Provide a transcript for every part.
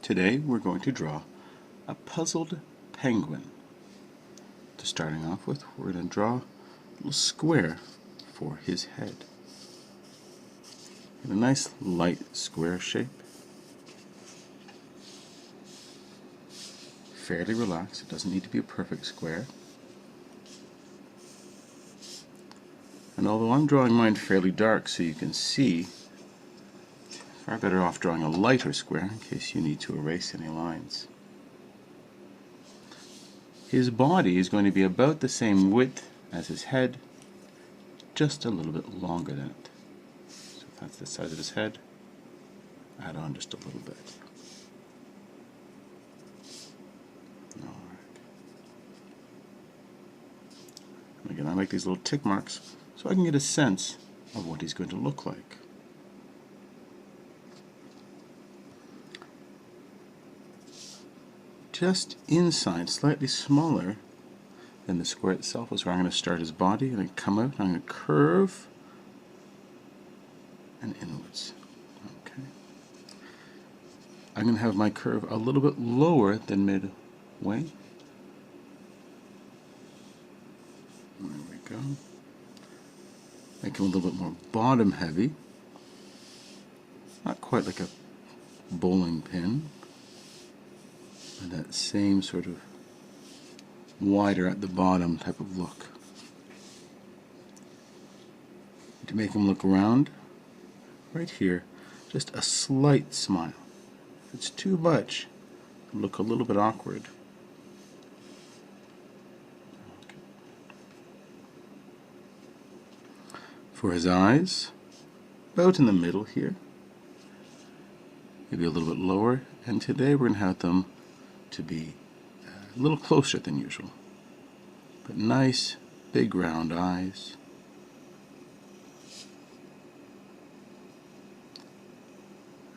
Today we're going to draw a puzzled penguin. To starting off with, we're going to draw a little square for his head. In a nice light square shape. Fairly relaxed, it doesn't need to be a perfect square. And although I'm drawing mine fairly dark so you can see, far better off drawing a lighter square in case you need to erase any lines. His body is going to be about the same width as his head, just a little bit longer than it. So if that's the size of his head, add on just a little bit. Alright. And again, I like these little tick marks so I can get a sense of what he's going to look like. Just inside, slightly smaller than the square itself, is where I'm going to start his body, and then come out, and I'm going to curve and inwards. Okay. I'm going to have my curve a little bit lower than midway. There we go. Make him a little bit more bottom heavy. Not quite like a bowling pin. And that same sort of wider at the bottom type of look. To make him look round, right here, just a slight smile. If it's too much, it'll look a little bit awkward. Okay. For his eyes, about in the middle here, maybe a little bit lower, and today we're going to have them to be a little closer than usual, but nice big round eyes.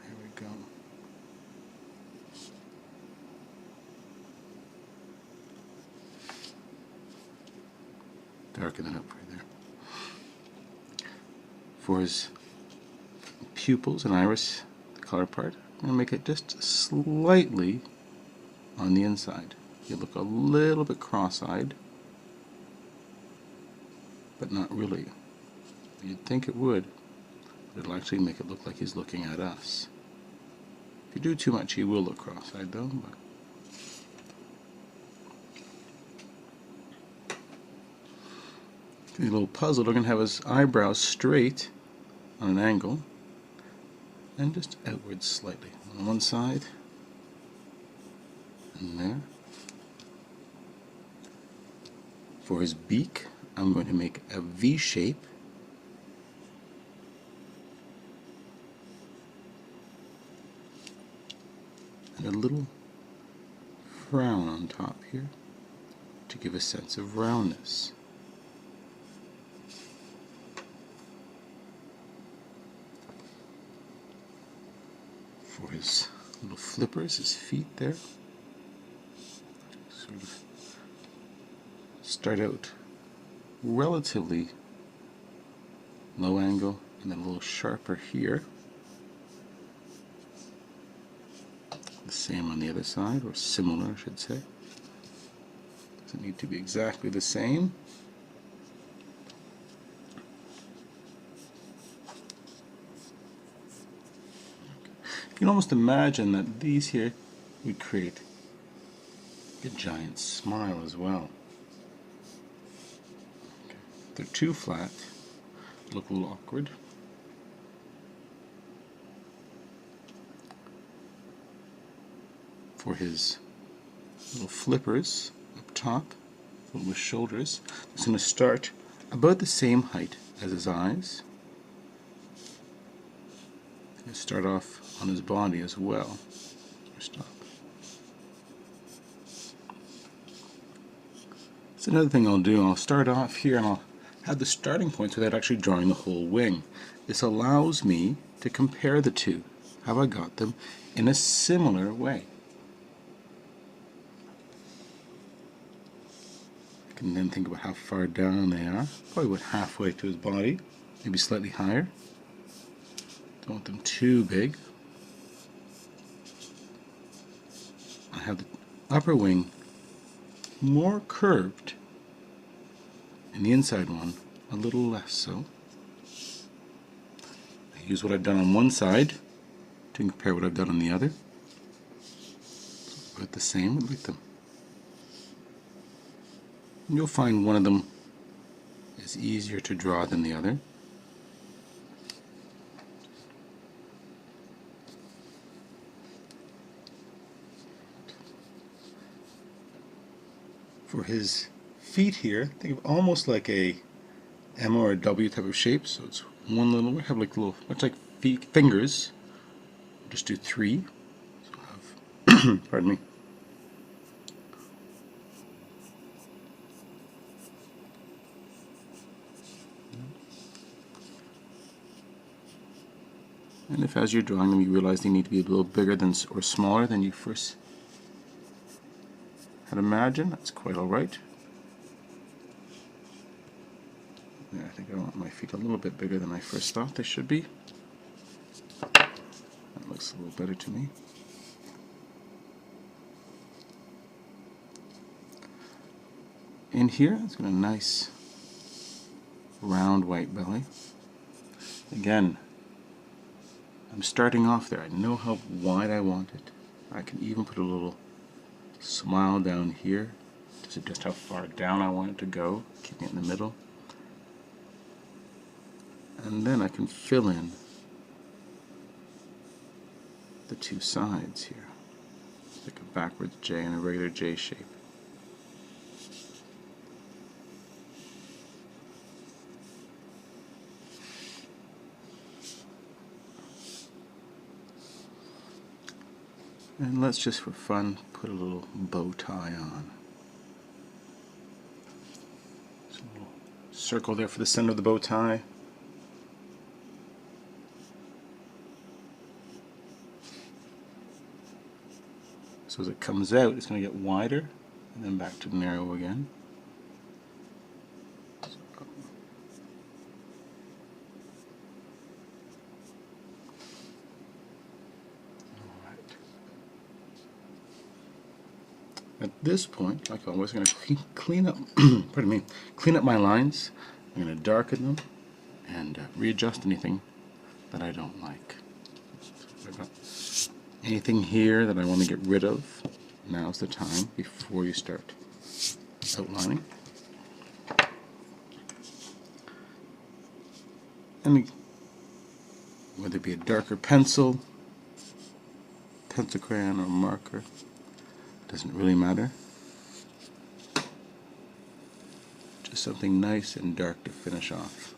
There we go. Darken that up right there. For his pupils and iris, the color part, I'm going to make it just slightly on the inside. You look a little bit cross-eyed, but not really. You'd think it would, but it'll actually make it look like he's looking at us. If you do too much, he will look cross-eyed though. But a little puzzled. We're going to have his eyebrows straight on an angle and just outwards slightly on one side. And there. For his beak, I'm going to make a V shape. And a little frown on top here to give a sense of roundness. For his little flippers, his feet there. Sort of start out relatively low angle and then a little sharper here. The same on the other side, or similar I should say. Doesn't need to be exactly the same. You can almost imagine that these here would create a giant smile as well. Okay. If they're too flat, look a little awkward. For his little flippers up top, filled with shoulders, it's going to start about the same height as his eyes. And start off on his body as well. Or stop. That's another thing I'll do. I'll start off here and I'll have the starting points without actually drawing the whole wing. This allows me to compare the two. How I got them in a similar way. I can then think about how far down they are. Probably about halfway to his body, maybe slightly higher. Don't want them too big. have the upper wing more curved and the inside one a little less so. I use what I've done on one side to compare what I've done on the other. About the same with them. And you'll find one of them is easier to draw than the other. For his feet here, think of almost like a M or a W type of shape. So it's one little, we have like little, much like feet, fingers. Just do 3. So I'll have, pardon me. And if as you're drawing them you realize they need to be a little bigger than or smaller than you first had imagined, that's quite alright. Yeah, I think I want my feet a little bit bigger than I first thought they should be. That looks a little better to me. In here, it's got a nice round white belly. Again, I'm starting off there. I know how wide I want it. I can even put a little smile down here to suggest how far down I want it to go, keeping it in the middle. And then I can fill in the 2 sides here, like a backwards J and a regular J shape. And let's just for fun put a little bow tie on. So a little circle there for the center of the bow tie. So as it comes out, it's going to get wider and then back to narrow again. At this point, like always, I'm going to clean up, pardon me, clean up my lines. I'm going to darken them and readjust anything that I don't like. So I've got anything here that I want to get rid of. Now's the time before you start outlining. And whether it be a darker pencil crayon or marker, doesn't really matter. Just something nice and dark to finish off.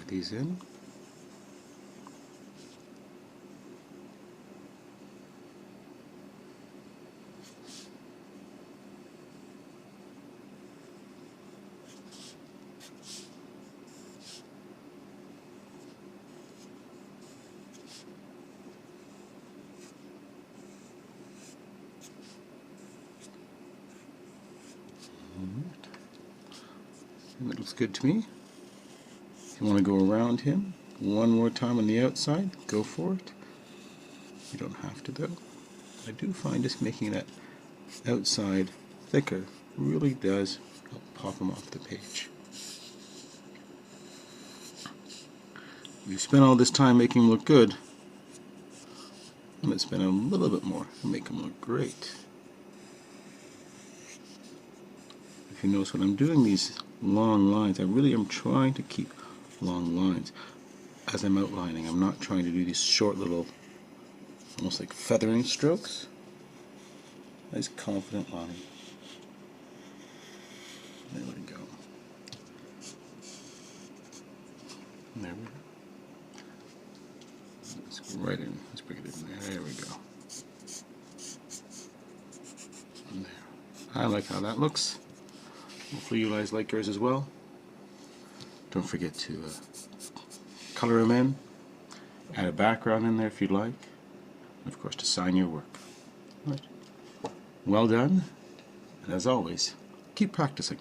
These in. And that looks good to me. If you want to go around him one more time on the outside, go for it. You don't have to though. I do find just making that outside thicker really does help pop him off the page. You spent all this time making him look good. I'm going to spend a little bit more to make him look great. If you notice when I'm doing these long lines, I really am trying to keep long lines as I'm outlining. I'm not trying to do these short little, almost like feathering strokes. Nice confident line. There we go. There we go. Let's go right in. Let's bring it in there. There we go. And there. I like how that looks. Hopefully you guys like yours as well. Don't forget to color them in. Add a background in there if you'd like. And of course to sign your work. Right. Well done. And as always, keep practicing.